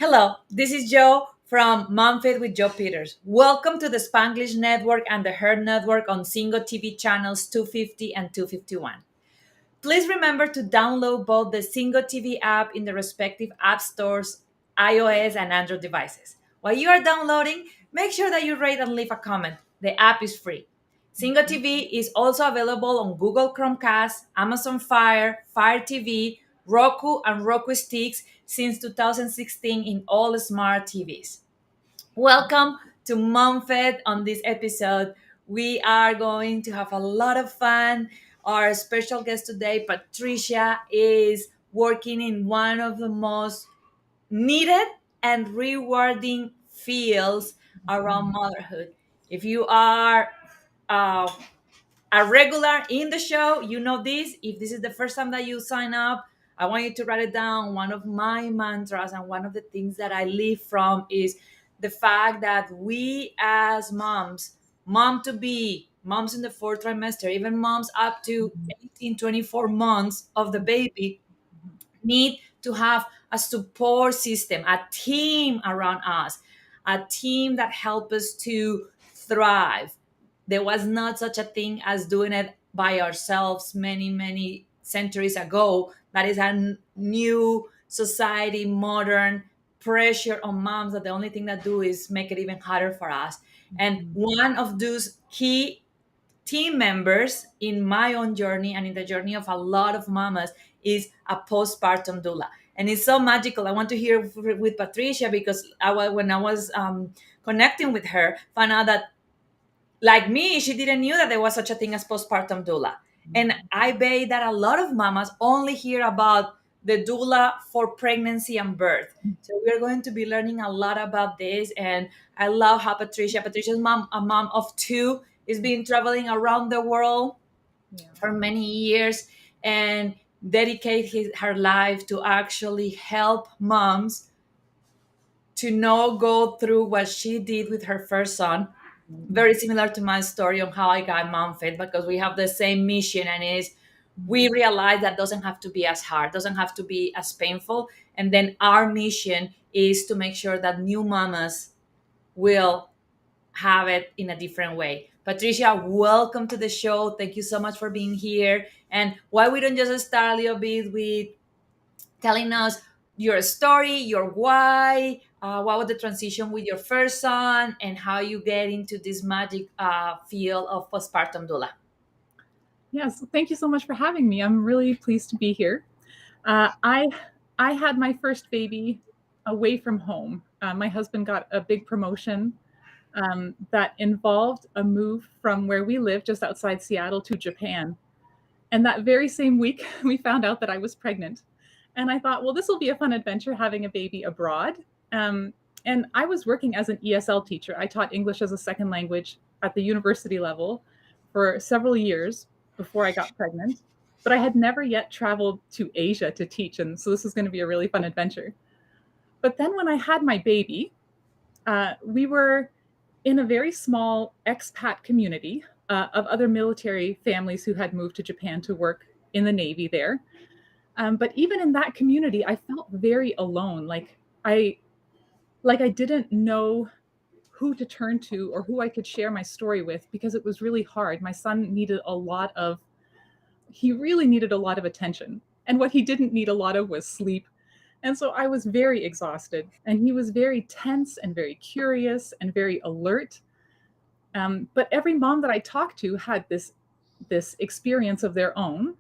Hello, this is Joe from MomFit with Joe Peters. Welcome to the Spanglish Network and the Herd Network on Singo TV channels 250 and 251. Please remember to download both the Singo TV app in the respective app stores, iOS and Android devices. While you are downloading, make sure that you rate and leave a comment. The app is free. Singo TV is also available on Google Chromecast, Amazon Fire, Fire TV, Roku, and Roku Sticks since 2016 in all smart TVs. Welcome to MomFit. On this episode, we are going to have a lot of fun. Our special guest today, Patricia, is working in one of the most needed and rewarding fields around motherhood. If you are uh, a regular in the show, you know this. If this is the first time that you sign up, I want you to write it down. One of my mantras and one of the things that I live from is the fact that we as moms, mom to be, moms in the fourth trimester, even moms up to 18, 24 months of the baby, need to have a support system, a team around us, a team that helps us to thrive. There was not such a thing as doing it by ourselves many centuries ago. That is a new society, modern pressure on moms that the only thing that do is make it even harder for us. And one of those key team members in my own journey and in the journey of a lot of mamas is a postpartum doula. And it's so magical. I want to hear with Patricia because when I was connecting with her, found out that like me, she didn't knew that there was such a thing as postpartum doula. And I bet that a lot of mamas only hear about the doula for pregnancy and birth. So we're going to be learning a lot about this. And I love how Patricia's mom, a mom of two, is been traveling around the world for many years and dedicate her life to actually help moms to not go through what she did with her first son. Very similar to my story on how I got MomFit, because we have the same mission, and is we realize that doesn't have to be as hard, doesn't have to be as painful. And then our mission is to make sure that new mamas will have it in a different way. Patricia, welcome to the show. Thank you so much for being here. And why we don't just start a little bit with telling us your story, your why, what was the transition with your first son, and how you get into this magic field of postpartum doula. Yes, thank you so much for having me. I'm really pleased to be here. Uh, I I had my first baby away from home. My husband got a big promotion that involved a move from where we live, just outside Seattle, to Japan. And that very same week, we found out that I was pregnant. And I thought, well, this will be a fun adventure having a baby abroad. And I was working as an ESL teacher. I taught English as a second language at the university level for several years before I got pregnant. But I had never yet traveled to Asia to teach. And so this was going to be a really fun adventure. But then when I had my baby, we were in a very small expat community of other military families who had moved to Japan to work in the Navy there. But even in that community, I felt very alone. I didn't know who to turn to or who I could share my story with because it was really hard. My son needed he really needed a lot of attention. And what he didn't need a lot of was sleep. And so I was very exhausted, and he was very tense and very curious and very alert. But every mom that I talked to had this experience of their own,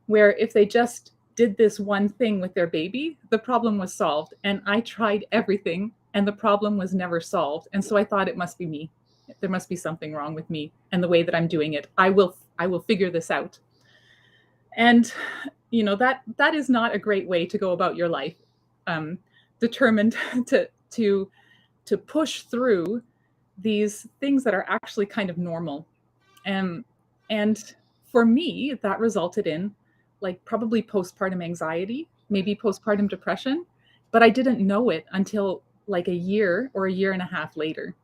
where if they just did this one thing with their baby, the problem was solved. And I tried everything, and the problem was never solved. And so I thought it must be me. There must be something wrong with me and the way that I'm doing it. I will figure this out. And that is not a great way to go about your life. Determined to to push through these things that are actually kind of normal. Um, and for me, that resulted in like probably postpartum anxiety, maybe postpartum depression, but I didn't know it until like a year or a year and a half later.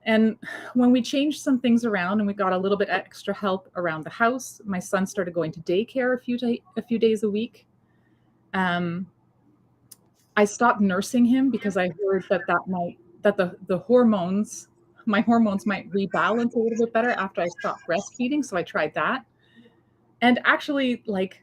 And when we changed some things around and we got a little bit extra help around the house, my son started going to daycare a few days a week. Um, I stopped nursing him because I heard that the hormones, my hormones might rebalance a little bit better after I stopped breastfeeding. So I tried that. And actually, like,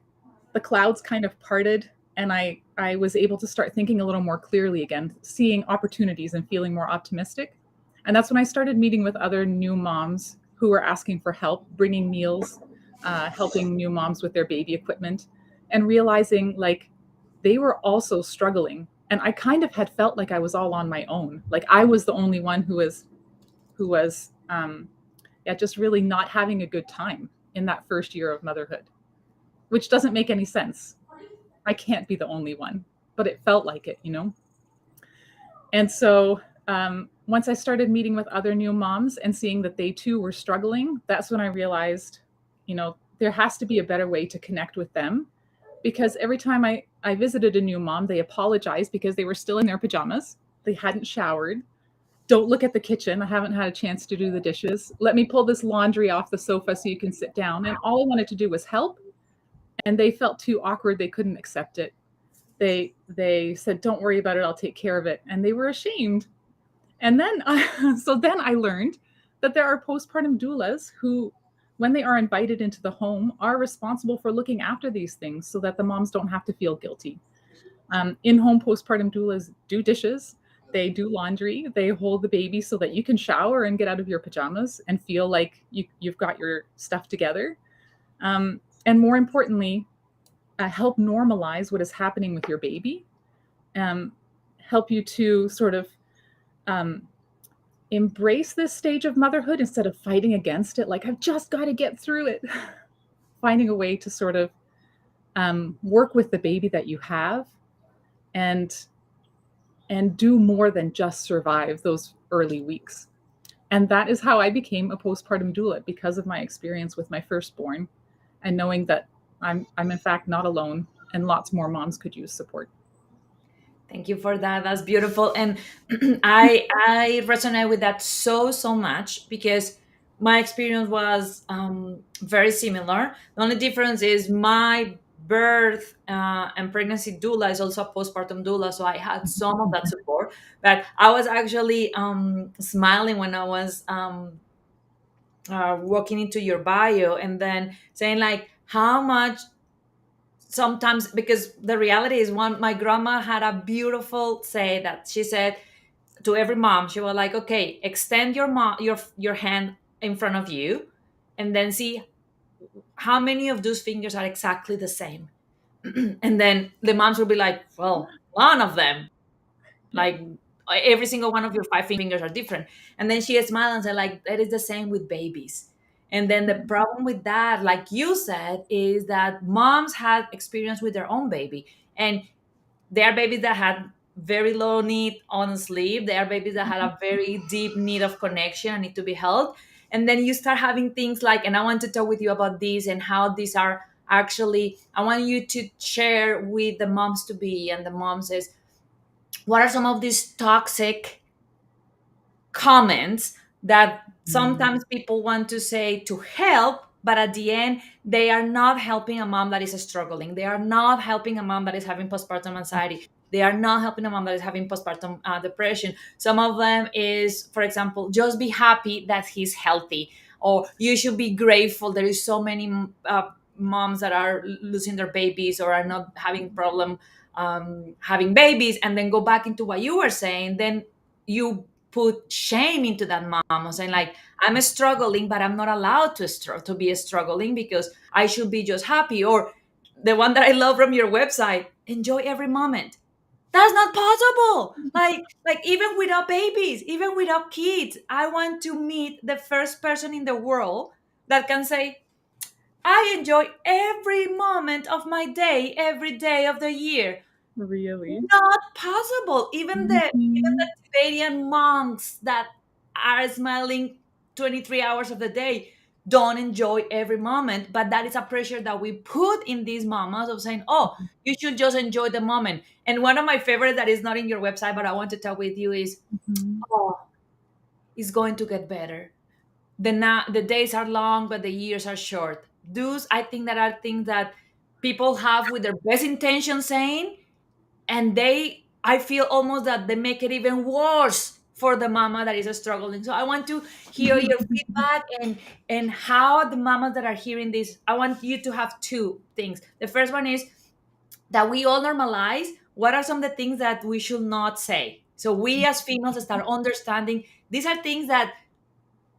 the clouds kind of parted, and I was able to start thinking a little more clearly again, seeing opportunities and feeling more optimistic. And that's when I started meeting with other new moms who were asking for help, bringing meals, helping new moms with their baby equipment, and realizing like they were also struggling. And I kind of had felt like I was all on my own. Like I was the only one who was yeah, just really not having a good time in that first year of motherhood, which doesn't make any sense. I can't be the only one, but it felt like it, you know? And so once I started meeting with other new moms and seeing that they too were struggling, that's when I realized, you know, there has to be a better way to connect with them. Because every time I visited a new mom, they apologized because they were still in their pajamas. They hadn't showered. Don't look at the kitchen. I haven't had a chance to do the dishes. Let me pull this laundry off the sofa so you can sit down. And all I wanted to do was help. And they felt too awkward. They couldn't accept it. They said, "Don't worry about it. I'll take care of it." And they were ashamed. And then so then I learned that there are postpartum doulas who, when they are invited into the home, are responsible for looking after these things so that the moms don't have to feel guilty. In-home postpartum doulas do dishes, they do laundry, they hold the baby so that you can shower and get out of your pajamas and feel like you've got your stuff together. And more importantly, help normalize what is happening with your baby, um, help you to sort of um, embrace this stage of motherhood instead of fighting against it. Like, I've just got to get through it. Finding a way to sort of work with the baby that you have and do more than just survive those early weeks. And that is how I became a postpartum doula, because of my experience with my firstborn and knowing that I'm in fact not alone and lots more moms could use support. Thank you for that. That's beautiful. And I resonate with that so much because my experience was very similar. The only difference is my birth and pregnancy doula is also a postpartum doula, so I had some of that support. But I was actually smiling when I was walking into your bio and then saying like how much sometimes, because the reality is, one, my grandma had a beautiful say that she said to every mom. She was like, okay, extend your hand in front of you and then see how many of those fingers are exactly the same. And then the moms will be like, well, one of them, Yeah. like every single one of your five fingers are different. And then she smiled and said like, that is the same with babies. And then the problem with that, like you said, is that moms had experience with their own baby, and there are babies that had very low need on sleep. There are babies that had a very deep need of connection and need to be held. And then you start having things like, and I want to talk with you about this and how these are actually, I want you to share with the moms to be and the moms is, what are some of these toxic comments that Mm. sometimes people want to say to help, but at the end they are not helping a mom that is struggling. They are not helping a mom that is having postpartum anxiety. They are not helping a mom that is having postpartum depression. Some of them is, for example, just be happy that he's healthy, or you should be grateful. There is so many moms that are losing their babies or are not having problem having babies, and then go back into what you were saying. Then you put shame into that mom and saying like, I'm struggling, but I'm not allowed to be struggling because I should be just happy. Or the one that I love from your website, enjoy every moment. That's not possible. Like even without babies, even without kids, I want to meet the first person in the world that can say, I enjoy every moment of my day, every day of the year. Really? Not possible. Even the Mhm. Tibetan monks that are smiling 23 hours of the day don't enjoy every moment. But that is a pressure that we put in these mamas of saying, oh, you should just enjoy the moment. And one of my favorite that is not in your website, but I want to talk with you is, Mhm. oh, it's going to get better. The days are long, but the years are short. Those, I think, that are things that people have with their best intention saying, and they I feel almost that they make it even worse for the mama that is struggling. So I want to hear your feedback and how the mamas that are hearing this. I want you to have two things. The first one is that we all normalize what are some of the things that we should not say. So we as females start understanding these are things that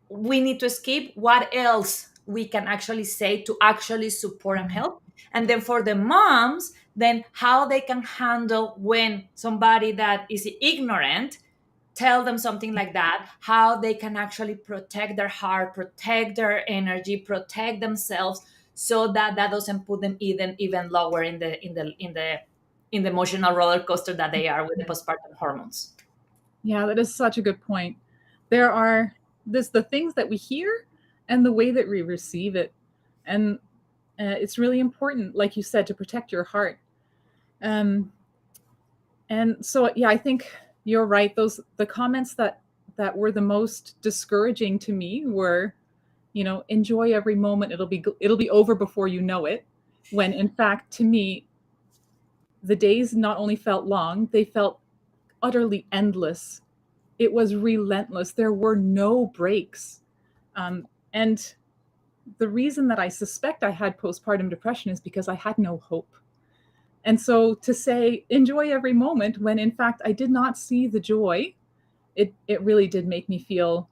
we need to skip. What else we can actually say to actually support and help? And then for the moms, then how they can handle when somebody that is ignorant tell them something like that, how they can actually protect their heart, protect their energy, protect themselves, so that that doesn't put them even lower in the emotional roller coaster that they are with the postpartum hormones. Yeah, that is such a good point. There are the things that we hear and the way that we receive it. And it's really important, like you said, to protect your heart. Um, and so, yeah, I think you're right. The comments that were the most discouraging to me were, enjoy every moment. It'll be over before you know it. When in fact, to me, the days not only felt long, they felt utterly endless. It was relentless. There were no breaks. And the reason that I suspect I had postpartum depression is because I had no hope. And so to say, enjoy every moment, when in fact I did not see the joy, it really did make me feel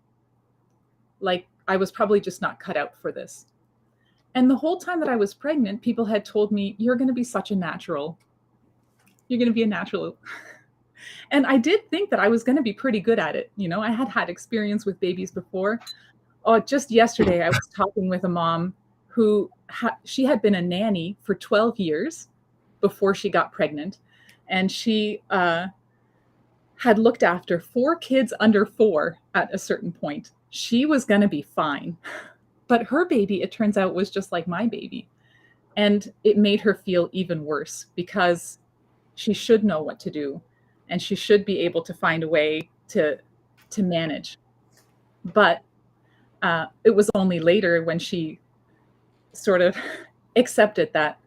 like I was probably just not cut out for this. And the whole time that I was pregnant, people had told me, you're going to be such a natural. You're going to be a natural. And I did think that I was going to be pretty good at it. I had had experience with babies before. Oh, just yesterday, I was talking with a mom who she had been a nanny for 12 years before she got pregnant. And she had looked after 4 kids under 4 at a certain point. She was going to be fine. But her baby, it turns out, was just like my baby. And it made her feel even worse because she should know what to do. And she should be able to find a way to manage. But it was only later when she sort of accepted that,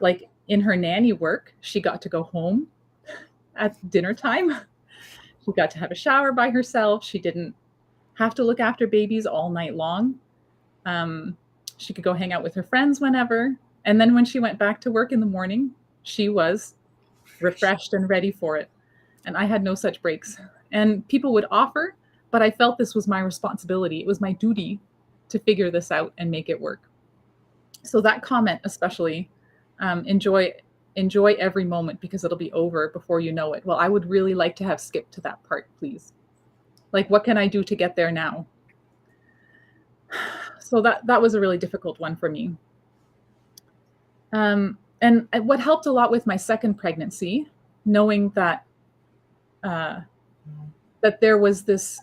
like in her nanny work, she got to go home at dinner time. She got to have a shower by herself. She didn't have to look after babies all night long. She could go hang out with her friends whenever. And then when she went back to work in the morning, she was refreshed and ready for it. And I had no such breaks. And people would offer, but I felt this was my responsibility. It was my duty to figure this out and make it work. So that comment, especially, enjoy every moment because it'll be over before you know it. Well, I would really like to have skipped to that part, please. Like, what can I do to get there now? So that was a really difficult one for me. And what helped a lot with my second pregnancy, knowing that that there was this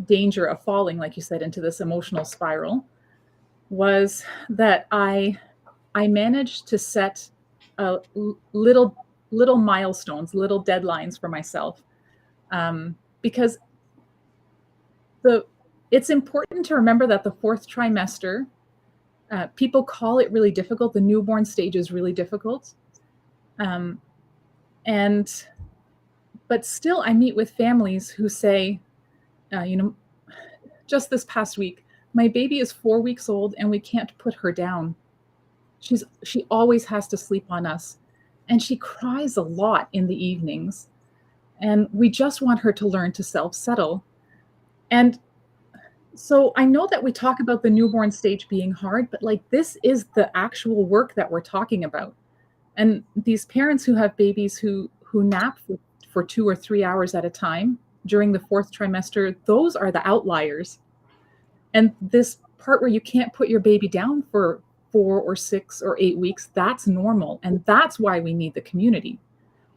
danger of falling, like you said, into this emotional spiral, was that I managed to set little milestones, little deadlines for myself, because it's important to remember that the 4th trimester, people call it really difficult. The newborn stage is really difficult, but still, I meet with families who say, just this past week, my baby is 4 weeks old and we can't put her down. She always has to sleep on us, and she cries a lot in the evenings, and we just want her to learn to self-settle. And so I know that we talk about the newborn stage being hard, but like, this is the actual work that we're talking about. And these parents who have babies who nap for 2 or 3 hours at a time during the 4th trimester, those are the outliers. And this part where you can't put your baby down for 4 or 6 or 8 weeks, that's normal. And that's why we need the community.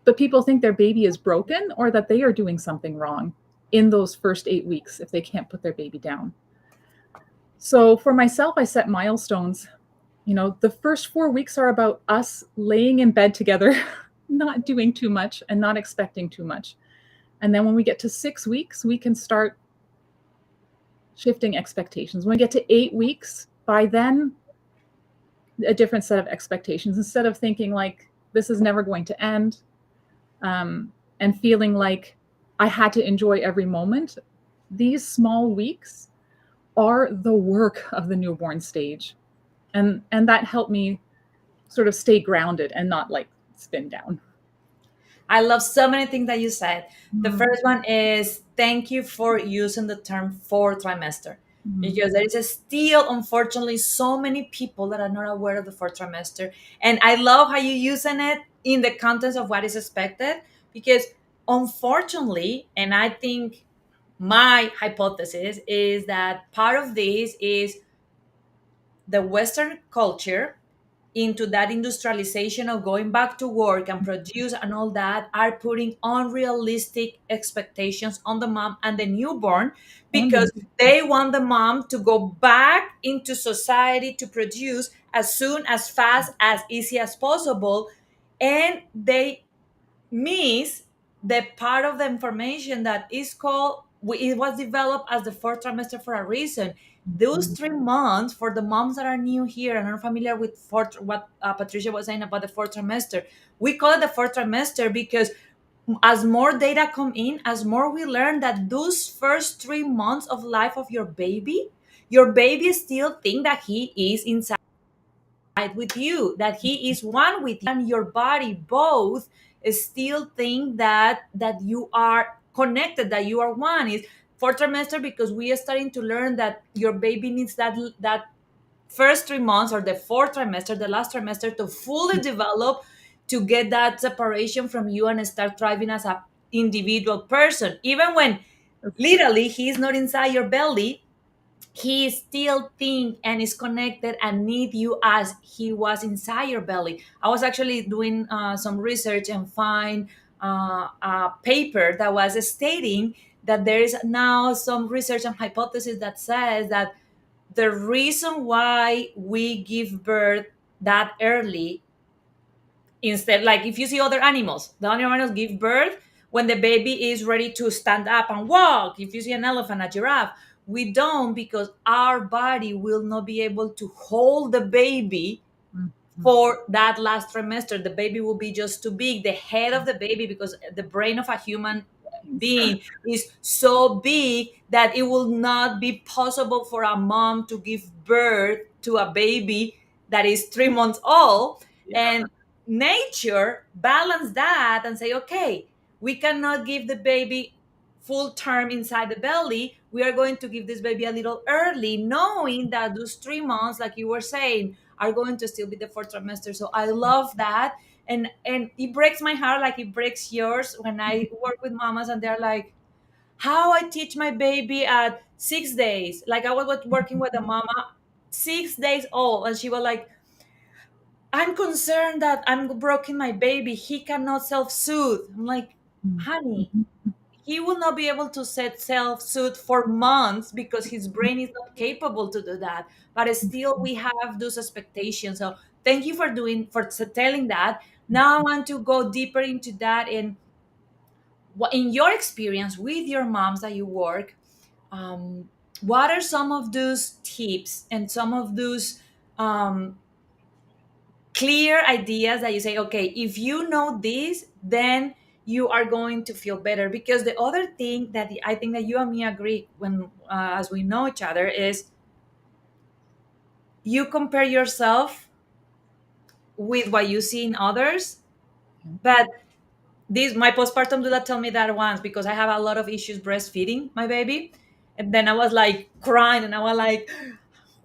But people think their baby is broken or that they are doing something wrong in those first 8 weeks if they can't put their baby down. So for myself, I set milestones. The first 4 weeks are about us laying in bed together, not doing too much and not expecting too much. And then when we get to 6 weeks, we can start shifting expectations. When we get to 8 weeks, by then, a different set of expectations. Instead of thinking like, this is never going to end, and feeling like I had to enjoy every moment. These small weeks are the work of the newborn stage. And that helped me sort of stay grounded and not like spin down. I love so many things that you said. The Mm, first one is thank you for using the term fourth trimester, mm, because there is a still, unfortunately, so many people that are not aware of the fourth trimester. And I love how you using it in the context of what is expected, because unfortunately, and I think my hypothesis is that part of this is the Western culture into that industrialization of going back to work and produce and all that are putting unrealistic expectations on the mom and the newborn, on the because they want the mom to go back into society to produce as soon as fast as easy as possible, and they miss the part of the information that is called, it was developed as the fourth trimester for a reason. Those Mhm. 3 months, for the moms that are new here and are familiar with fourth, what Patricia was saying about the fourth trimester, we call it the fourth trimester because as more data come in, as more we learn that those first 3 months of life of your baby still think that he is inside with you, that he is one with you, and your body both still think that you are connected, that you are one. Is fourth trimester because we are starting to learn that your baby needs that first 3 months or the fourth trimester, the last trimester, to fully develop, to get that separation from you and start thriving as a individual person, even when literally he's not inside your belly. He still think and is connected and need you as he was inside your belly. I was actually doing some research and find a paper that was stating that there is now some research and hypothesis that says that the reason why we give birth that early, instead, like if you see other animals, the other animals give birth when the baby is ready to stand up and walk. If you see an elephant, a giraffe, we don't, because our body will not be able to hold the baby Mhm. for that last trimester. The baby will be just too big. The head of the baby, because the brain of a human being is so big that it will not be possible for a mom to give birth to a baby that is 3 months old. Yeah. And nature balance that and say, okay, we cannot give the baby full term inside the belly. We are going to give this baby a little early, knowing that those 3 months, like you were saying, are going to still be the fourth trimester. So I love that. And it breaks my heart like it breaks yours when I work with mamas and they're like, how I teach my baby at 6 days. Like I was working with a mama 6 days old, and she was like, I'm concerned that I'm broken my baby. He cannot self-soothe. I'm like, honey, Mhm. he will not be able to set self-soothe for months because his brain is not capable to do that. But still we have those expectations. So thank you for telling that. Now I want to go deeper into that. And what in your experience with your moms that you work, um, what are some of those tips and some of those clear ideas that you say, okay, if you know this, then you are going to feel better? Because the other thing that I think that you and me agree when as we know each other is you compare yourself with what you see in others. But this, my postpartum doula told me that once, because I have a lot of issues breastfeeding my baby, and then I was like crying and I was like,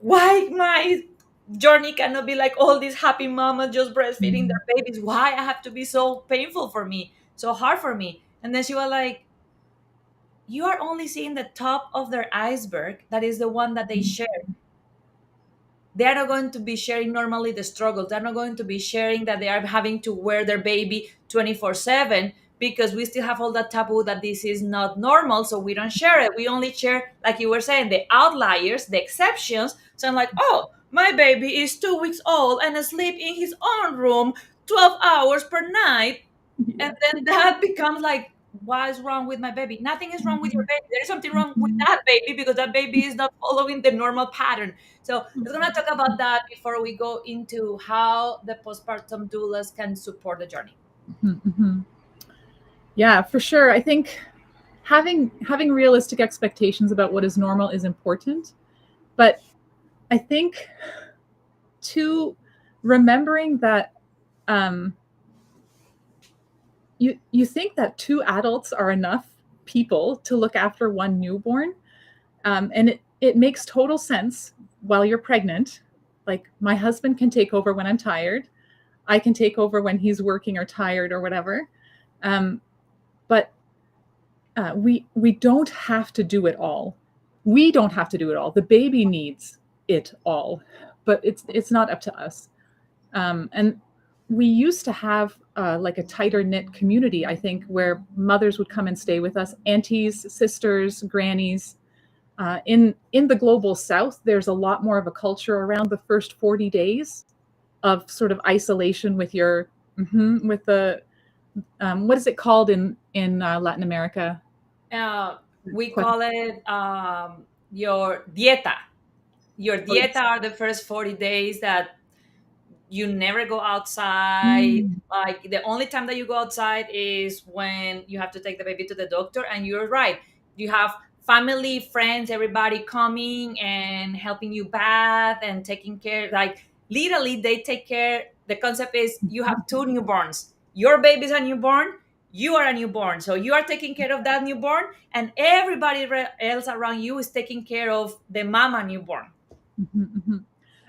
why my journey cannot be like all these happy mamas just breastfeeding Mhm. their babies? Why I have to be so painful for me, so hard for me? And then she was like, you are only seeing the top of their iceberg, that is the one that they share. They're not going to be sharing normally the struggles. They're not going to be sharing that they are having to wear their baby 24/7, because we still have all that taboo that this is not normal. So we don't share it. We only share, like you were saying, the outliers, the exceptions. So I'm like, oh, my baby is 2 weeks old and asleep in his own room 12 hours per night. And Yeah. then that becomes like, what is wrong with my baby? Nothing is wrong with your Mhm. baby. There is something wrong with Mhm. that baby, because that baby is not following the normal pattern. So we're gonna talk about that before we go into how the postpartum doulas can support the journey. Mhm. Mhm. Yeah, for sure. I think having realistic expectations about what is normal is important, but I think too, remembering that um, you think that two adults are enough people to look after one newborn, and it makes total sense while you're pregnant. Like my husband can take over when I'm tired. I can take over when he's working or tired or whatever. Um, but we don't have to do it all. We don't have to do it all. The baby needs it all, but it's not up to us. And we used to have like a tighter knit community, I think, where mothers would come and stay with us, aunties, sisters, grannies. In the global south, there's a lot more of a culture around the first 40 days of sort of isolation with your with the what is it called in Latin America? Uh, we call it your dieta. Your dieta are the first 40 days that you never go outside. Mm, Like the only time that you go outside is when you have to take the baby to the doctor. And you're right, you have family, friends, everybody coming and helping you bath and taking care. Like literally, they take care. The concept is you have two newborns. Your baby's a newborn. You are a newborn, so you are taking care of that newborn, and everybody else around you is taking care of the mama newborn. mhm, mhm.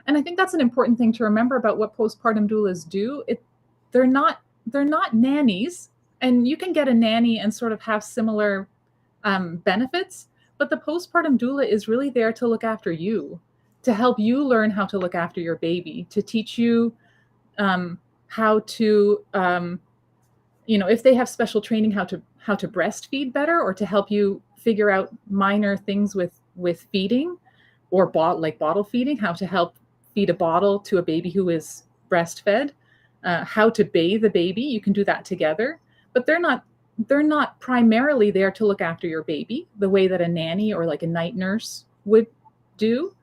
And I think that's an important thing to remember about what postpartum doulas do. They're not they're not nannies, and you can get a nanny and sort of have similar benefits. But the postpartum doula is really there to look after you, to help you learn how to look after your baby, to teach you how to, if they have special training, how to breastfeed better, or to help you figure out minor things with feeding, or bottle feeding, how to help feed a bottle to a baby who is breastfed, how to bathe a baby. You can do that together, but they're not primarily there to look after your baby the way that a nanny or like a night nurse would do.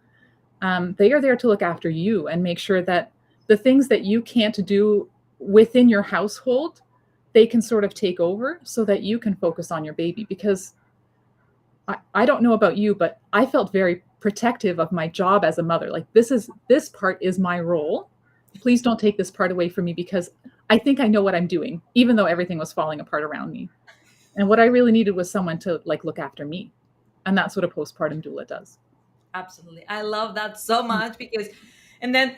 They are there to look after you and make sure that the things that you can't do within your household, they can sort of take over so that you can focus on your baby. Because I don't know about you, but I felt very protective of my job as a mother. Like this part is my role. Please don't take this part away from me, because I think I know what I'm doing, even though everything was falling apart around me. And what I really needed was someone to like look after me. And that's what a postpartum doula does. Absolutely. I love that so much because, and then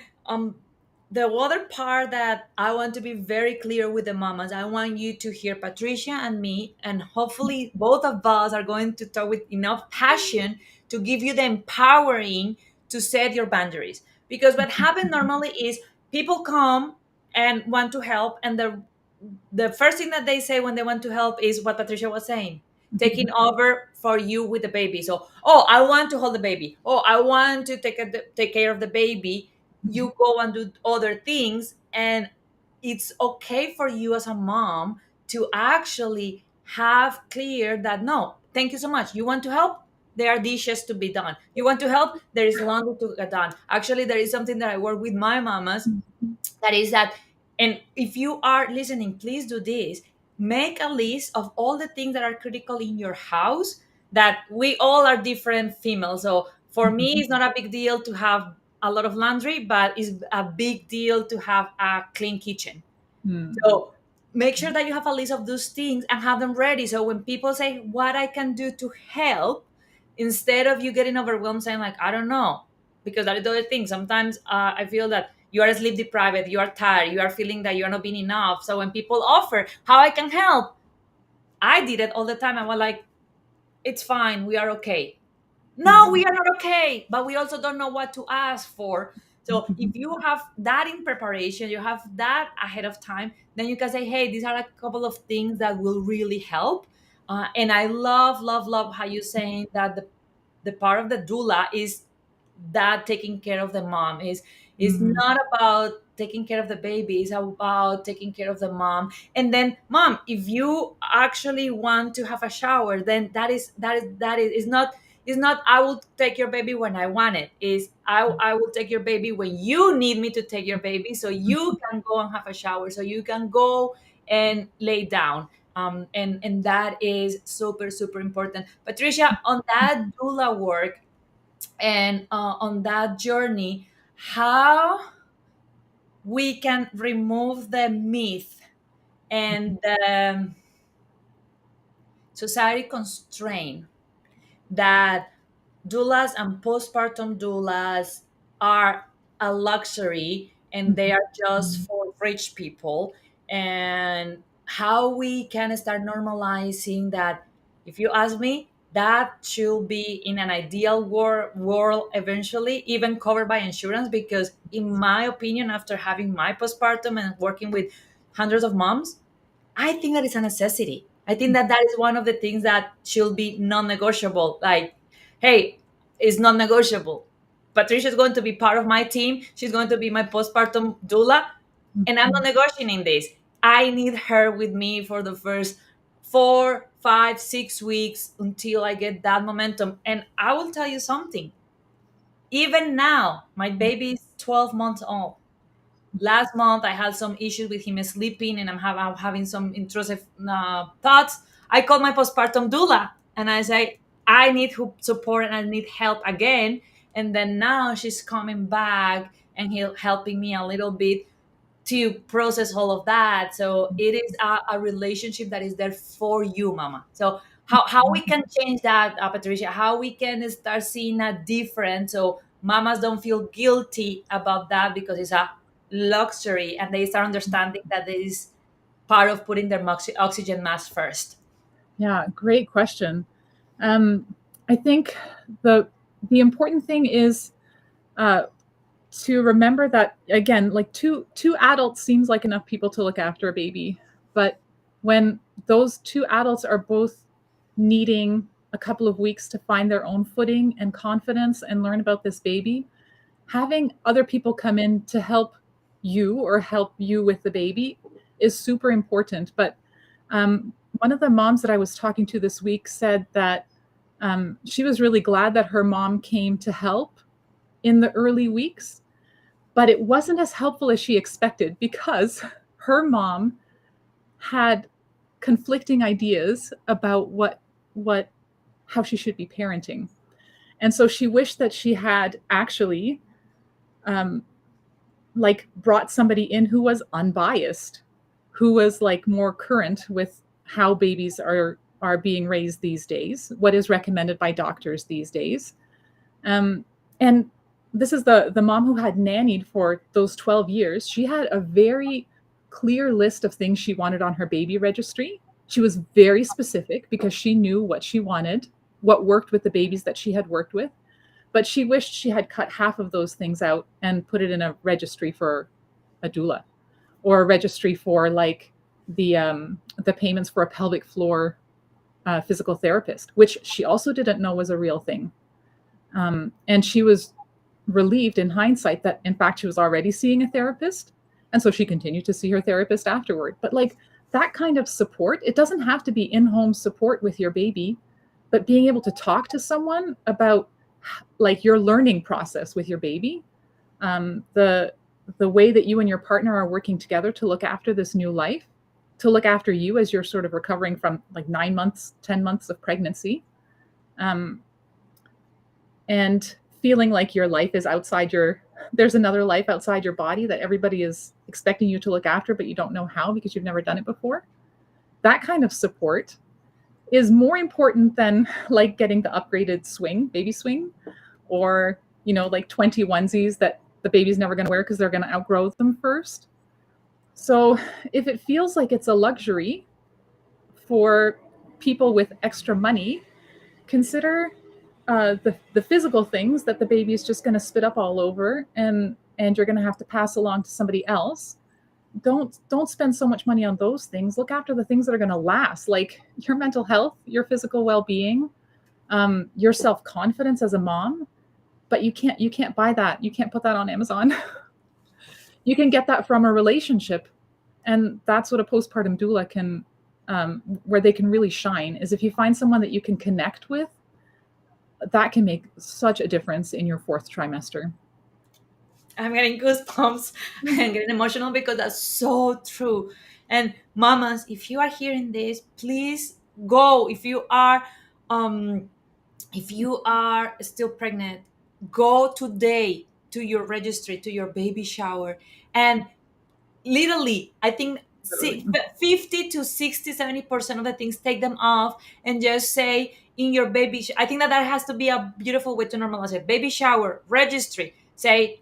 the other part that I want to be very clear with the mamas, I want you to hear Patricia and me, and hopefully both of us are going to talk with enough passion to give you the empowering to set your boundaries. Because what happens normally is people come and want to help, and the first thing that they say when they want to help is what Patricia was saying, taking over for you with the baby. So, oh, I want to hold the baby. Oh, I want to take care of the baby. You go and do other things, and it's okay for you as a mom to actually have clear that no, thank you so much. You want to help? There are dishes to be done. You want to help? There is laundry to get done. Actually, there is something that I work with my mamas, that is that, and if you are listening, please do this. Make a list of all the things that are critical in your house. That we all are different females, so for me it's not a big deal to have a lot of laundry, but it's a big deal to have a clean kitchen. Mm. So make sure that you have a list of those things and have them ready. So when people say what I can do to help, instead of you getting overwhelmed saying like, I don't know, because that is the other thing. Sometimes I feel that you are sleep deprived, you are tired, you are feeling that you are not being enough. So when people offer how I can help, I did it all the time. I was like, it's fine, we are okay. No, we are not okay, but we also don't know what to ask for. So if you have that in preparation, you have that ahead of time, then you can say, hey, these are a couple of things that will really help. And I love, love, love how you're saying that the part of the doula is that taking care of the mom is Mhm. not about taking care of the baby, it's about taking care of the mom. And then mom, if you actually want to have a shower, then that is not I will take your baby when I want it, is I will take your baby when you need me to take your baby, so you can go and have a shower, so you can go and lay down. And that is super, super important. Patricia, on that doula work and on that journey, how we can remove the myth and the society constraint that doulas and postpartum doulas are a luxury and they are just for rich people, and how we can start normalizing that. If you ask me, that should be in an ideal world eventually even covered by insurance, because in my opinion, after having my postpartum and working with hundreds of moms, I think that is a necessity. I think that that is one of the things that should be non-negotiable. Like, hey, it's non-negotiable. Patricia is going to be part of my team. She's going to be my postpartum doula, and I'm not negotiating this. I need her with me for the first 4, 5, 6 weeks until I get that momentum. And I will tell you something. Even now, my baby is 12 months old. Last month I had some issues with him sleeping, and I'm having some intrusive thoughts. I called my postpartum doula and I say, I need support and I need help again. And then now she's coming back and helping me a little bit to process all of that. So it is a relationship that is there for you, mama. So how we can change that, Patricia, how we can start seeing a difference so mamas don't feel guilty about that, because it's a luxury, and they start understanding that it is part of putting their oxygen mask first. Yeah, great question. Um, I think the important thing is uh, to remember that, again, like two adults seems like enough people to look after a baby, but when those two adults are both needing a couple of weeks to find their own footing and confidence and learn about this baby, having other people come in to help you or help you with the baby is super important. But one of the moms that I was talking to this week said that she was really glad that her mom came to help in the early weeks, but it wasn't as helpful as she expected because her mom had conflicting ideas about what how she should be parenting. And so she wished that she had actually um, like brought somebody in who was unbiased, who was like more current with how babies are being raised these days, what is recommended by doctors these days. And this is the mom who had nannied for those 12 years. She had a very clear list of things she wanted on her baby registry. She was very specific because she knew what she wanted, what worked with the babies that she had worked with. But she wished she had cut half of those things out and put it in a registry for a doula, or a registry for like the payments for a pelvic floor physical therapist, which she also didn't know was a real thing. And she was relieved in hindsight that in fact she was already seeing a therapist, and so she continued to see her therapist afterward. But like that kind of support, it doesn't have to be in-home support with your baby, but being able to talk to someone about like your learning process with your baby, the way that you and your partner are working together to look after this new life, to look after you as you're sort of recovering from like 9 months, 10 months of pregnancy, um, and feeling like your life is outside there's another life outside your body that everybody is expecting you to look after, but you don't know how because you've never done it before. That kind of support is more important than like getting the upgraded baby swing, or, like 20 onesies that the baby's never going to wear because they're going to outgrow them first. So if it feels like it's a luxury for people with extra money, consider the physical things that the baby is just going to spit up all over, and you're going to have to pass along to somebody else. Don't spend so much money on those things. Look after the things that are going to last, like your mental health, your physical well-being, your self-confidence as a mom. But you can't buy that. You can't put that on Amazon. You can get that from a relationship, and that's what a postpartum doula can, where they can really shine, is if you find someone that you can connect with. That can make such a difference in your fourth trimester. I'm getting goosebumps and getting emotional because that's so true. And mamas, if you are hearing this, please go. Um if you are still pregnant, go today to your registry, to your baby shower, and literally, I think Literally. 50 to 60, 70% of the things, take them off and just say in your I think that has to be a beautiful way to normalize it. Baby shower registry, say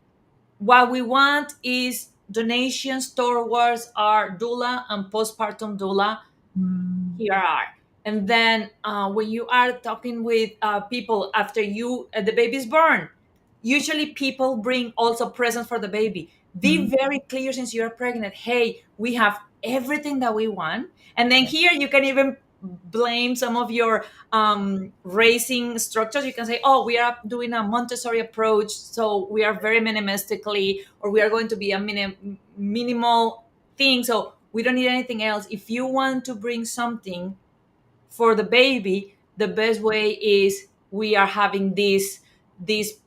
what we want is donations towards our doula and postpartum doula. Mm, Here are. And then when you are talking with people after the baby is born, usually people bring also presents for the baby. Be mm, very clear since you're pregnant. Hey, we have everything that we want. And then here you can even blame some of your raising structures. You can say, oh, we are doing a Montessori approach, so we are very minimalistically, or we are going to be a minimal thing, so we don't need anything else. If you want to bring something for the baby, the best way is we are having this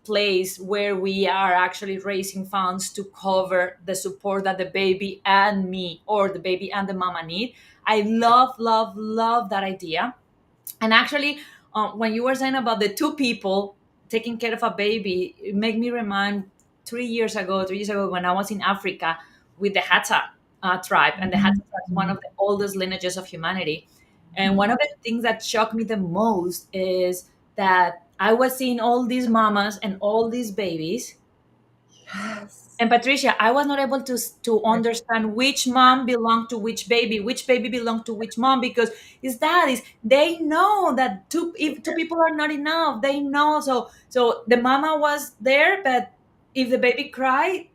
place where we are actually raising funds to cover the support that the baby and me, or the baby and the mama, need. I love, love, love that idea. And actually, when you were saying about the two people taking care of a baby, it made me remind 3 years ago, when I was in Africa with the Hatta tribe. And the Hatta mm, tribe is one mm, of the oldest lineages of humanity. And mm. one of the things that shocked me the most is that I was seeing all these mamas and all these babies. Yes. And Patricia, I was not able to understand which mom belonged to which baby belonged to which mom, because is they know that if two people are not enough, they know. So the mama was there, but if the baby cried,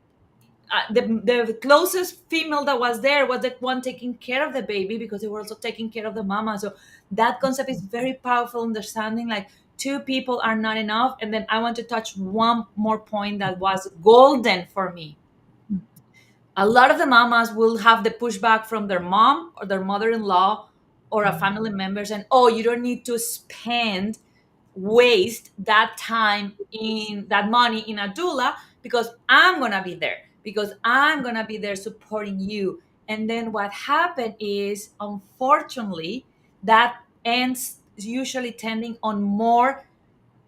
the closest female that was there was the one taking care of the baby, because they were also taking care of the mama. So that concept is very powerful, understanding like two people are not enough. And then I want to touch one more point that was golden for me. A lot of the mamas will have the pushback from their mom or their mother-in-law or a family members, and oh, you don't need to waste that time in that money in a doula, because I'm gonna be there, supporting you. And then what happened is, unfortunately, that ends usually tending on more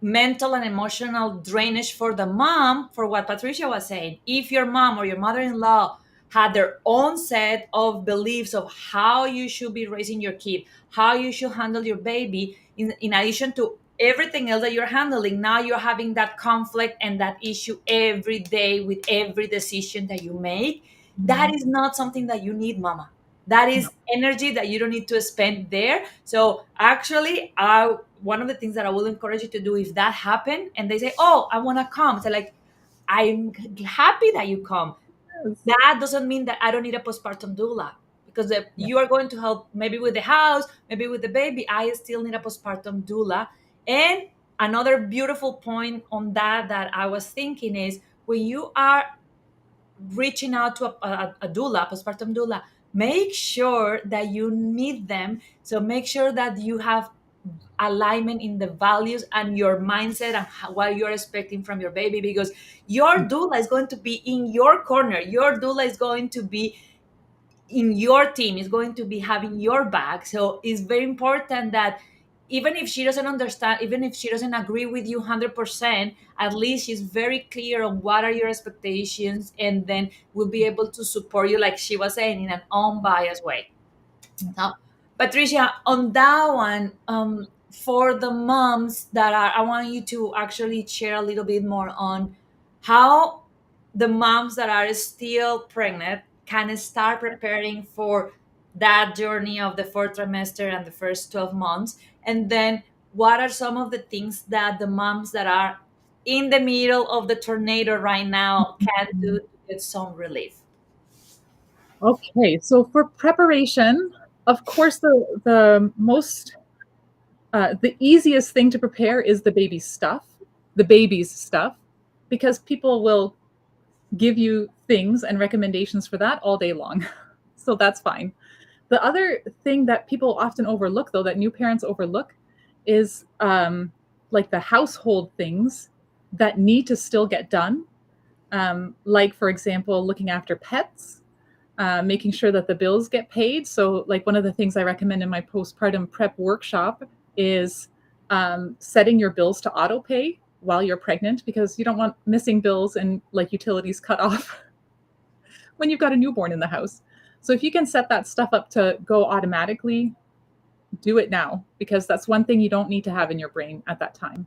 mental and emotional drainage for the mom. For what Patricia was saying, if your mom or your mother-in-law had their own set of beliefs of how you should be raising your kid, how you should handle your baby, in addition to everything else that you're handling, now you're having that conflict and that issue every day with every decision that you make. That Mm. is not something that you need, mama. That No. is energy that you don't need to spend there. So actually, one of the things that I will encourage you to do, if that happen and they say, oh, I want to come, so like, I'm happy that you come. Yes. That doesn't mean that I don't need a postpartum doula, because Yeah. you are going to help maybe with the house, maybe with the baby. I still need a postpartum doula. And another beautiful point on that I was thinking is, when you are reaching out to a doula, postpartum doula, make sure that you meet them. So make sure that you have alignment in the values and your mindset and what you're expecting from your baby, because your Mm. doula is going to be in your corner. Your doula is going to be in your team, is going to be having your back. So it's very important that even if she doesn't understand, even if she doesn't agree with you 100%, at least she's very clear on what are your expectations, and then we'll be able to support you, like she was saying, in an unbiased way. Yeah. Now, Patricia, on that one, for the moms that are, I want you to actually share a little bit more on how the moms that are still pregnant can start preparing for that journey of the fourth trimester and the first 12 months. And then what are some of the things that the moms that are in the middle of the tornado right now can do Mm. to get some relief? Okay, so for preparation, of course, the easiest thing to prepare is the baby's stuff, because people will give you things and recommendations for that all day long. So that's fine. The other thing that people often overlook, though, that new parents overlook, is like the household things that need to still get done. Like, for example, looking after pets, making sure that the bills get paid. So, like, one of the things I recommend in my postpartum prep workshop is setting your bills to auto pay while you're pregnant, because you don't want missing bills and like utilities cut off when you've got a newborn in the house. So, if you can set that stuff up to go automatically, do it now, because that's one thing you don't need to have in your brain at that time.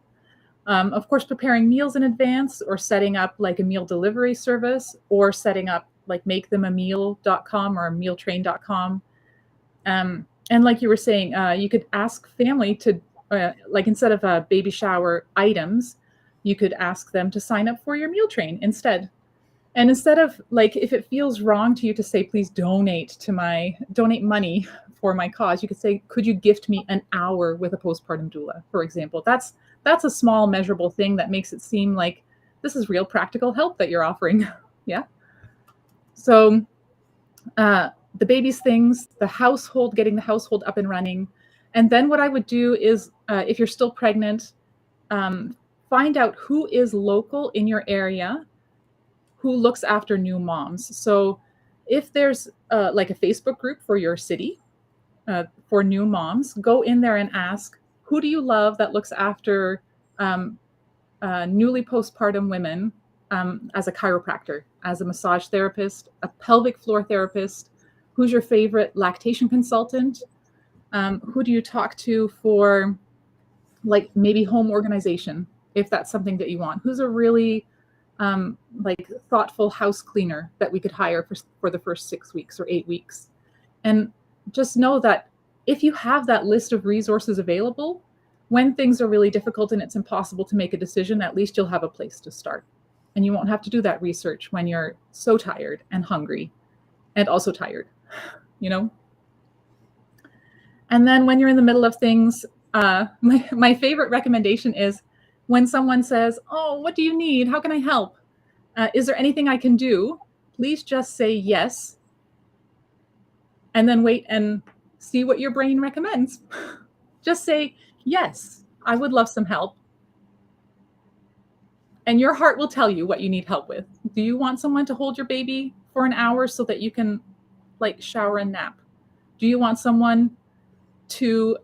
Of course, preparing meals in advance, or setting up like a meal delivery service, or setting up like makethemameal.com or mealtrain.com. And like you were saying, you could ask family to, like, instead of baby shower items, you could ask them to sign up for your meal train instead. And instead of, like, if it feels wrong to you to say, please donate money for my cause, you could say, could you gift me an hour with a postpartum doula, for example? That's a small measurable thing that makes it seem like this is real practical help that you're offering. Yeah. So the baby's things, the household, getting the household up and running. And then what I would do is, if you're still pregnant, find out who is local in your area who looks after new moms. So if there's like a Facebook group for your city for new moms, go in there and ask, who do you love that looks after newly postpartum women, as a chiropractor, as a massage therapist, a pelvic floor therapist? Who's your favorite lactation consultant? Who do you talk to for, like, maybe home organization, if that's something that you want? Who's a really like thoughtful house cleaner that we could hire for the first 6 weeks or 8 weeks? And just know that if you have that list of resources available, when things are really difficult and it's impossible to make a decision, at least you'll have a place to start. And you won't have to do that research when you're so tired and hungry and also tired, you know? And then when you're in the middle of things, my favorite recommendation is when someone says, oh, what do you need? How can I help? Is there anything I can do? Please just say yes, and then wait and see what your brain recommends. Just say, yes, I would love some help. And your heart will tell you what you need help with. Do you want someone to hold your baby for an hour so that you can, like, shower and nap? Do you want someone to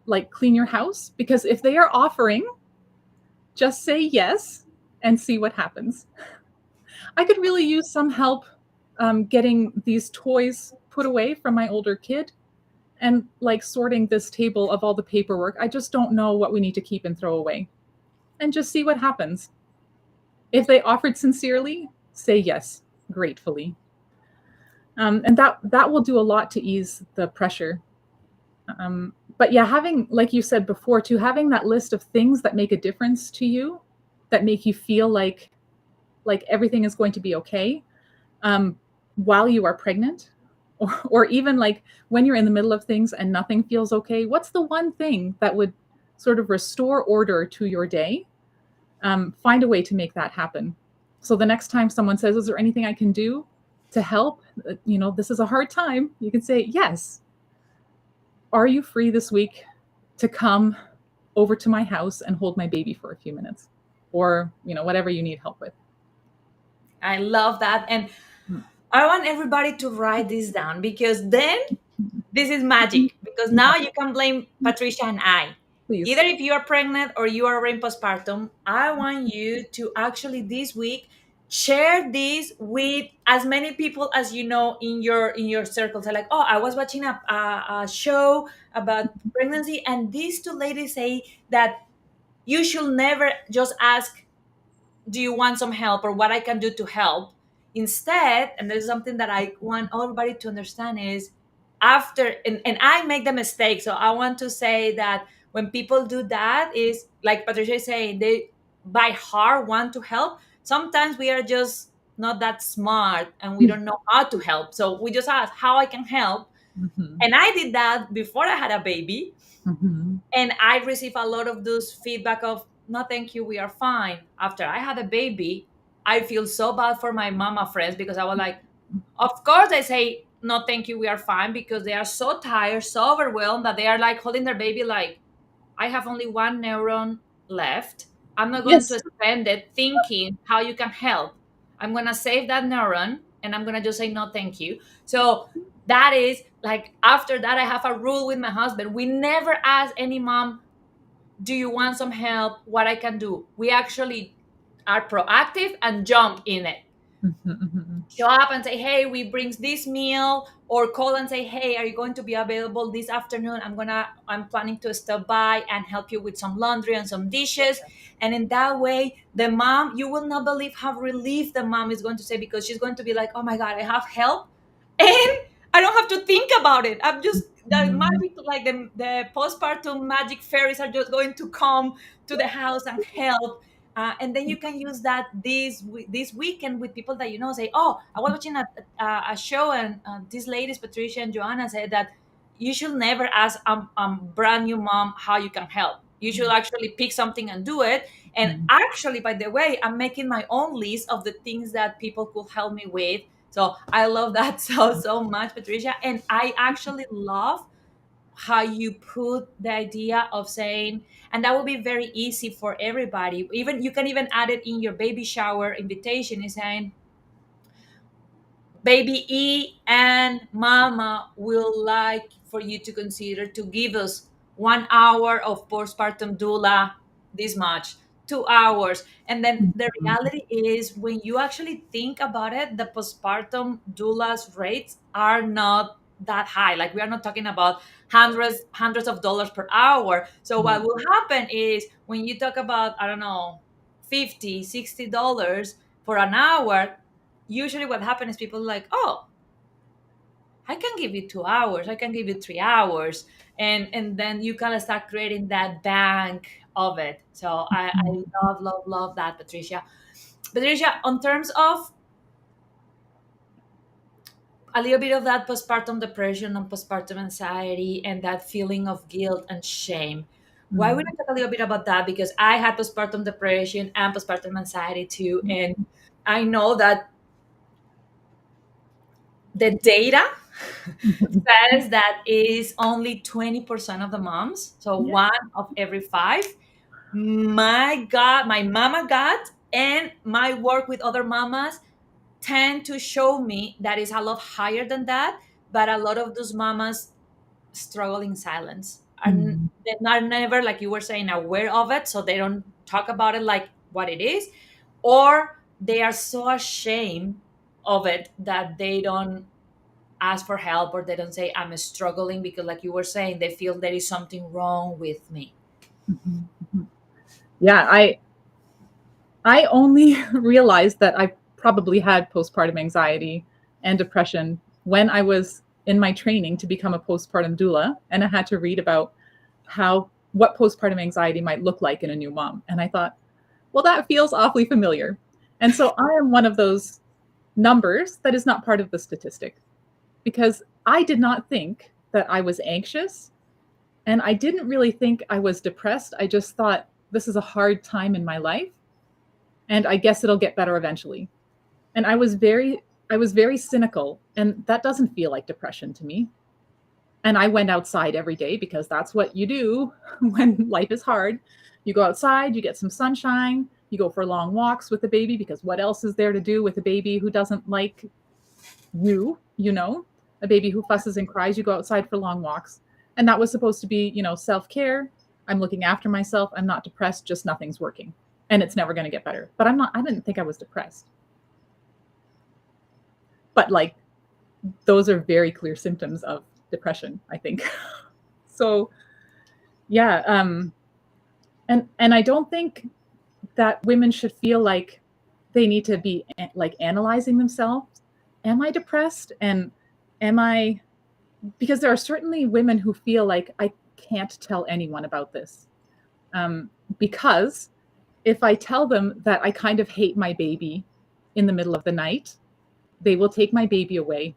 like clean your house? Because if they are offering, just say yes and see what happens. I could really use some help getting these toys put away from my older kid, and like sorting this table of all the paperwork. I just don't know what we need to keep and throw away. And just see what happens. If they offered sincerely, say yes gratefully. And that will do a lot to ease the pressure. But yeah, having, like you said before, too, having that list of things that make a difference to you, that make you feel like everything is going to be okay, while you are pregnant, or even like when you're in the middle of things and nothing feels okay. What's the one thing that would sort of restore order to your day? Find a way to make that happen. So the next time someone says, is there anything I can do to help? This is a hard time. You can say, yes. Are you free this week to come over to my house and hold my baby for a few minutes? Or, whatever you need help with. I love that. And I want everybody to write this down, because then this is magic. Because now you can blame Patricia and I. Please. Either if you are pregnant or you are in postpartum, I want you to actually this week share this with as many people as you know in your circles. Like, oh, I was watching a show about pregnancy, and these two ladies say that you should never just ask, do you want some help, or what I can do to help. Instead, and there's something that I want everybody to understand is, after, and I make the mistake, so I want to say that when people do that, is like Patricia is saying, they by heart want to help. Sometimes we are just not that smart and we don't know how to help, so we just ask how I can help. Mm-hmm. And I did that before I had a baby. Mm-hmm. And I received a lot of those feedback of, no, thank you, we are fine. After I had a baby, I feel so bad for my mama friends, because I was like, of course they say, no, thank you, we are fine, because they are so tired, so overwhelmed, that they are like holding their baby like, I have only one neuron left. I'm not going Yes. to spend it thinking how you can help. I'm going to save that neuron and I'm gonna just say no, thank you. So that is like, after that, I have a rule with my husband. We never ask any mom, do you want some help? What I can do? We actually are proactive and jump in it. Mhm. Show up and say, hey, we brings this meal, or call and say, hey, are you going to be available this afternoon? I'm planning to stop by and help you with some laundry and some dishes. And in that way, the mom, you will not believe how relieved the mom is going to say, because she's going to be like, oh my God, I have help. And I don't have to think about it. I'm just, the Mhm. magic, like the postpartum magic fairies are just going to come to the house and help. And then you can use that this weekend with people that you know. Say, oh, I was watching a show, and these ladies, Patricia and Joanna, said that you should never ask a brand new mom how you can help. You should actually pick something and do it. And Mhm. actually, by the way, I'm making my own list of the things that people could help me with. So I love that so much, Patricia. And I actually love how you put the idea of saying, and that will be very easy for everybody. Even you can even add it in your baby shower invitation, is saying, baby E and mama will like for you to consider to give us 1 hour of postpartum doula, this much, 2 hours. And then the Mhm. reality is, when you actually think about it, the postpartum doulas rates are not that high. Like, we are not talking about hundreds of dollars per hour. So what Mhm. will happen is, when you talk about, I don't know, 50 $60 for an hour, usually what happens is people are like, oh, I can give you 2 hours, I can give you 3 hours. And then you kind of start creating that bank of it. So I love that, Patricia. Patricia, on terms of a little bit of that postpartum depression and postpartum anxiety and that feeling of guilt and shame, why would Mhm. I talk a little bit about that? Because I had postpartum depression and postpartum anxiety too. And I know that the data says that is only 20% of the moms, so Yeah. one of every five. My God, my mama got, and my work with other mamas tend to show me that is a lot higher than that. But a lot of those mamas struggle in silence, and Mhm. they're not never, like you were saying, aware of it, so they don't talk about it like what it is, or they are so ashamed of it that they don't ask for help, or they don't say, I'm struggling, because, like you were saying, they feel there is something wrong with me. Mhm. Mhm. Yeah, I only realized that I probably had postpartum anxiety and depression when I was in my training to become a postpartum doula, and I had to read about how what postpartum anxiety might look like in a new mom. And I thought, well, that feels awfully familiar. And so I am one of those numbers that is not part of the statistic, because I did not think that I was anxious, and I didn't really think I was depressed. I just thought, this is a hard time in my life, and I guess it'll get better eventually. And I was very cynical, and that doesn't feel like depression to me. And I went outside every day because that's what you do when life is hard. You go outside, you get some sunshine, you go for long walks with the baby, because what else is there to do with a baby who doesn't like you, a baby who fusses and cries? You go outside for long walks. And that was supposed to be, self-care. I'm looking after myself. I'm not depressed, just nothing's working. And it's never going to get better. But I didn't think I was depressed. But like, those are very clear symptoms of depression, I think. So yeah, and I don't think that women should feel like they need to be like analyzing themselves. Am I depressed? And am I, because there are certainly women who feel like, I can't tell anyone about this, um, because if I tell them that I kind of hate my baby in the middle of the night, they will take my baby away,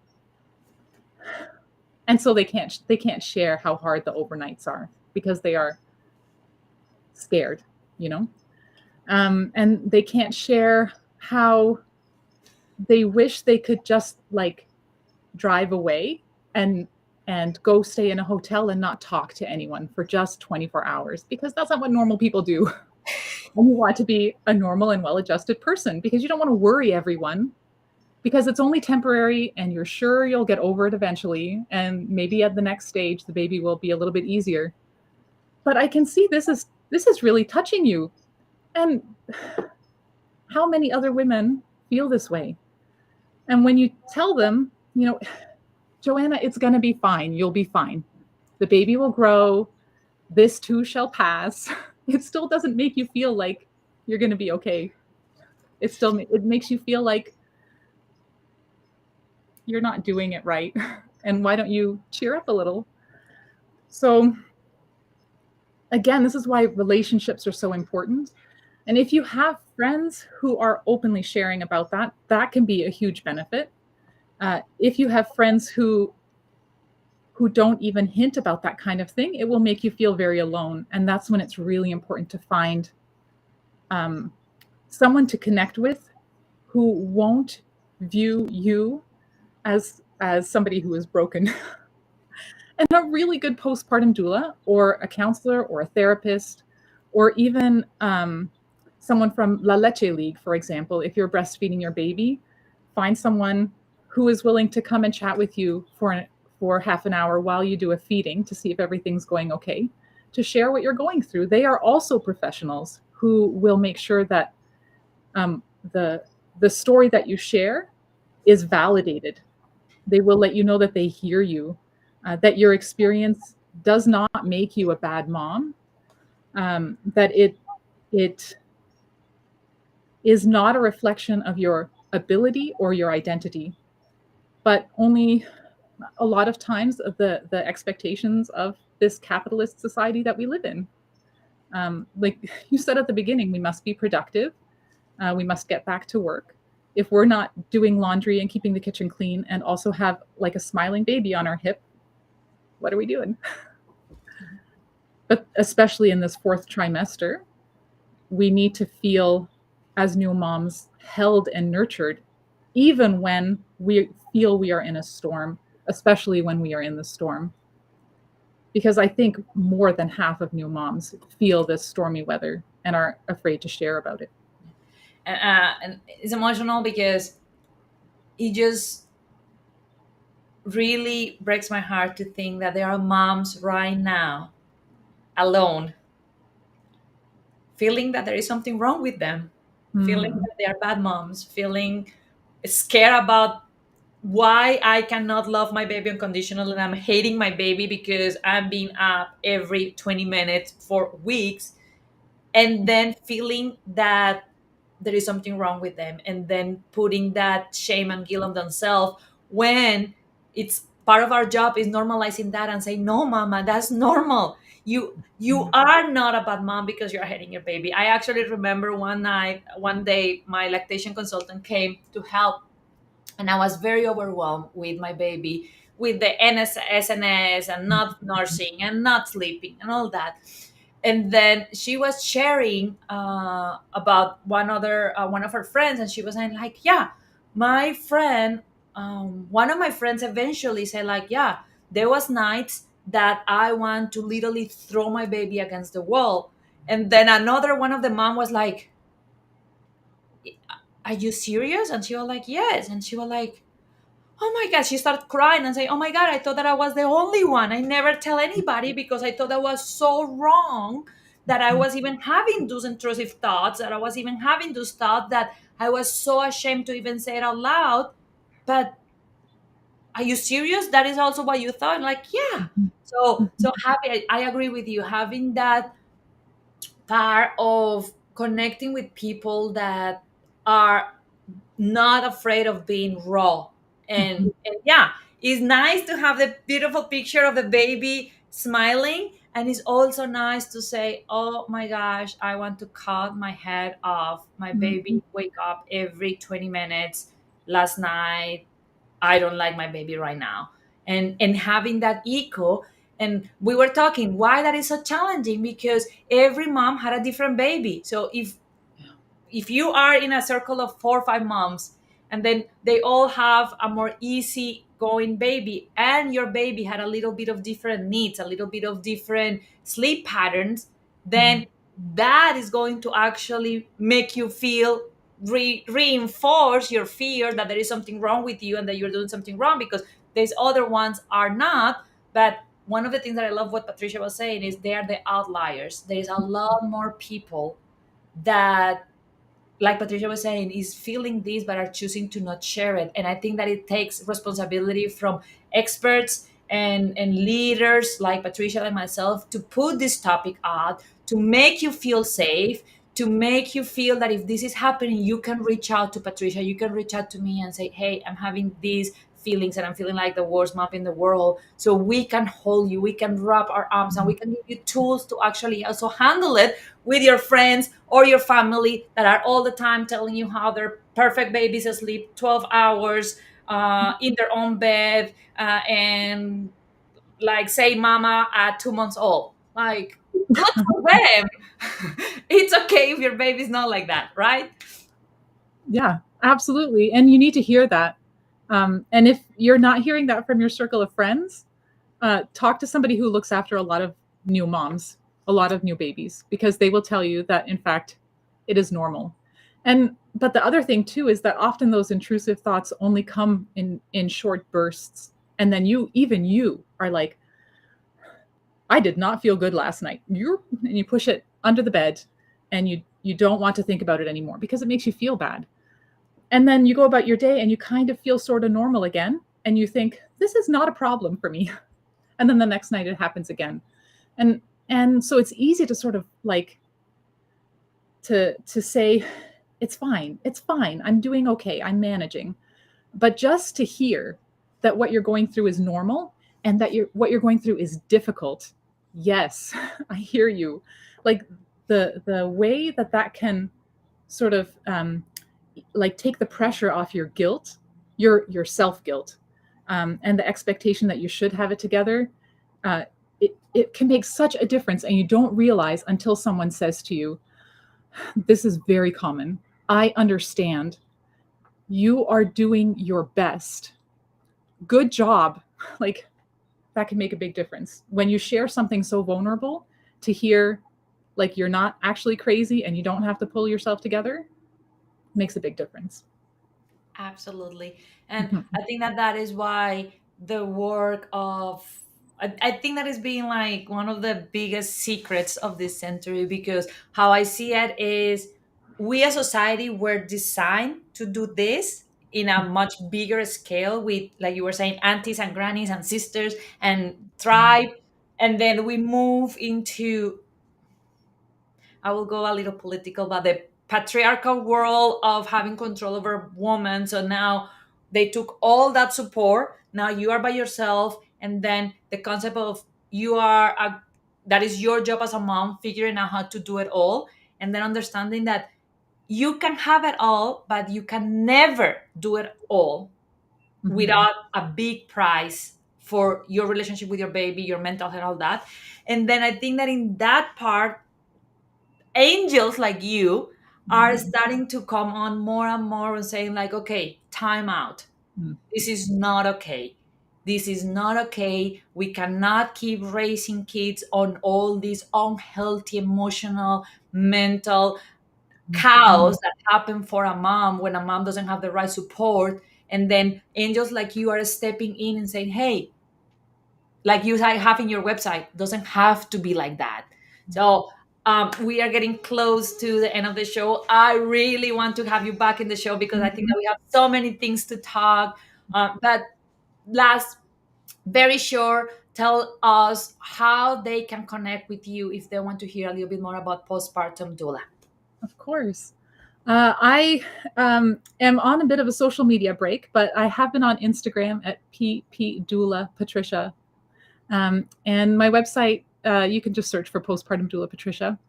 and so they can't share how hard the overnights are, because they are scared, you know, and they can't share how they wish they could just like drive away and go stay in a hotel and not talk to anyone for just 24 hours, because that's not what normal people do. And you want to be a normal and well-adjusted person, because you don't want to worry everyone. because it's only temporary and you're sure you'll get over it eventually. And maybe at the next stage, the baby will be a little bit easier. But I can see this is really touching you. And how many other women feel this way? And when you tell them, Joanna, it's going to be fine. You'll be fine. The baby will grow. This too shall pass. It still doesn't make you feel like you're going to be okay. It makes you feel like you're not doing it right. And why don't you cheer up a little? So again, this is why relationships are so important. And if you have friends who are openly sharing about that, that can be a huge benefit. If you have friends who don't even hint about that kind of thing, it will make you feel very alone. And that's when it's really important to find someone to connect with who won't view you as somebody who is broken. And a really good postpartum doula or a counselor or a therapist, or even someone from La Leche League, for example, if you're breastfeeding your baby, find someone who is willing to come and chat with you for half an hour while you do a feeding to see if everything's going okay, to share what you're going through. They are also professionals who will make sure that the story that you share is validated. They will let you know that they hear you, that your experience does not make you a bad mom, that it is not a reflection of your ability or your identity, but only a lot of times of the expectations of this capitalist society that we live in. Like you said at the beginning, we must be productive. We must get back to work. If we're not doing laundry and keeping the kitchen clean and also have like a smiling baby on our hip, what are we doing? But especially in this fourth trimester, we need to feel as new moms held and nurtured, even when we feel we are in a storm, especially when we are in the storm. Because I think more than half of new moms feel this stormy weather and are afraid to share about it. And it's emotional because it just really breaks my heart to think that there are moms right now alone, feeling that there is something wrong with them, feeling that they are bad moms, feeling scared about why I cannot love my baby unconditionally and I'm hating my baby because I'm being up every 20 minutes for weeks, and then feeling that there is something wrong with them, and then putting that shame and guilt on themselves when it's part of our job is normalizing that and say, no mama, that's normal. You are not a bad mom because you're hating your baby. I actually remember one day my lactation consultant came to help, and I was very overwhelmed with my baby, with the SNS and not nursing and not sleeping and all that. And then she was sharing about one of her friends, and she was saying like, yeah, my friend, one of my friends eventually said like, yeah, there was nights that I want to literally throw my baby against the wall. And then another one of the mom was like, are you serious? And she was like, yes. And she was like, oh my God, she started crying and say, oh my God, I thought that I was the only one. I never tell anybody because I thought that was so wrong, that I was even having those intrusive thoughts, that I was even having those thoughts, that I was so ashamed to even say it out loud. But are you serious? That is also what you thought? Like, yeah. So happy. I agree with you. Having that part of connecting with people that are not afraid of being raw, and yeah, it's nice to have the beautiful picture of the baby smiling, and it's also nice to say, oh my gosh, I want to cut my head off, my baby wake up every 20 minutes last night, I don't like my baby right now. And having that echo. And we were talking why that is so challenging, because every mom had a different baby. So if you are in a circle of 4 or 5 moms, and then they all have a more easy going baby, and your baby had a little bit of different needs, a little bit of different sleep patterns, then that is going to actually make you feel reinforce your fear that there is something wrong with you and that you're doing something wrong, because these other ones are not. But one of the things that I love what Patricia was saying is they are the outliers. There's a lot more people that, like Patricia was saying, is feeling this but are choosing to not share it. And I think that it takes responsibility from experts and leaders like Patricia and myself to put this topic out, to make you feel safe, to make you feel that if this is happening, you can reach out to Patricia, you can reach out to me and say, hey, I'm having these feelings and I'm feeling like the worst mom in the world. So we can hold you, we can wrap our arms, and we can give you tools to actually also handle it with your friends or your family that are all the time telling you how their perfect babies sleep 12 hours in their own bed, and like say mama at 2 months old. Like, good for them. It's okay if your baby's not like that, right? Yeah, absolutely. And you need to hear that. And if you're not hearing that from your circle of friends, talk to somebody who looks after a lot of new moms, a lot of new babies, because they will tell you that, in fact, it is normal. And but the other thing too is that often those intrusive thoughts only come in short bursts, and then you are like, I did not feel good last night. And you push it under the bed, and you don't want to think about it anymore because it makes you feel bad. And then you go about your day and you kind of feel sort of normal again, and you think this is not a problem for me. And then the next night it happens again. And so it's easy to sort of like to say it's fine, I'm doing okay, I'm managing. But just to hear that what you're going through is normal, and that what you're going through is difficult, yes, I hear you. Like the way that that can sort of like take the pressure off your guilt, your self guilt, and the expectation that you should have it together, it can make such a difference, and you don't realize until someone says to you, this is very common, I understand, you are doing your best, good job. Like, that can make a big difference when you share something so vulnerable. To hear like you're not actually crazy and you don't have to pull yourself together makes a big difference. Absolutely. And Mhm. I think that that is why the work of, I think that is being like one of the biggest secrets of this century, because how I see it is we as society were designed to do this in a much bigger scale with, like you were saying, aunties and grannies and sisters and tribe. And then we move into, I will go a little political, but the patriarchal world of having control over women. So now they took all that support. Now you are by yourself. And then the concept of you are, that is your job as a mom, figuring out how to do it all. And then understanding that you can have it all, but you can never do it all Mhm. without a big price for your relationship with your baby, your mental health, all that. And then I think that in that part, angels like you are Mhm. starting to come on more and more and saying like, okay, time out, Mhm. this is not okay, this is not okay, we cannot keep raising kids on all these unhealthy emotional, mental Mhm. chaos that happen for a mom when a mom doesn't have the right support. And then angels like you are stepping in and saying, hey, like you have in your website, doesn't have to be like that. So we are getting close to the end of the show. I really want to have you back in the show because I think that Mhm. we have so many things to talk. But last, very sure, tell us how they can connect with you if they want to hear a little bit more about postpartum doula. Of course. I am on a bit of a social media break, but I have been on Instagram at PP Doula Patricia. And my website, you can just search for Postpartum Doula Patricia.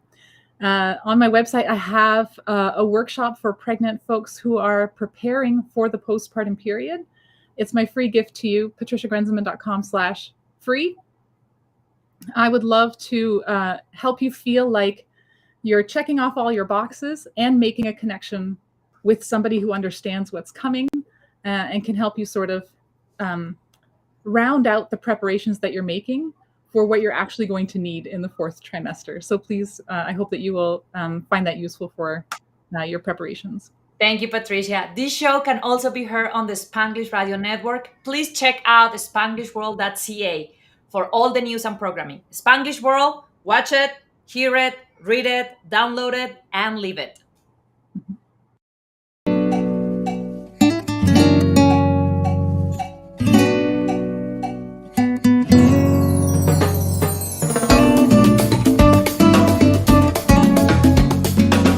On my website, I have a workshop for pregnant folks who are preparing for the postpartum period. It's my free gift to you, patriciagrenseman.com/free. I would love to help you feel like you're checking off all your boxes and making a connection with somebody who understands what's coming, and can help you sort of um, round out the preparations that you're making for what you're actually going to need in the fourth trimester. So please, I hope that you will find that useful for your preparations. Thank you, Patricia. This show can also be heard on the Spanglish Radio Network. Please check out spanglishworld.ca for all the news and programming. Spanglish World, watch it, hear it, read it, download it, and live it.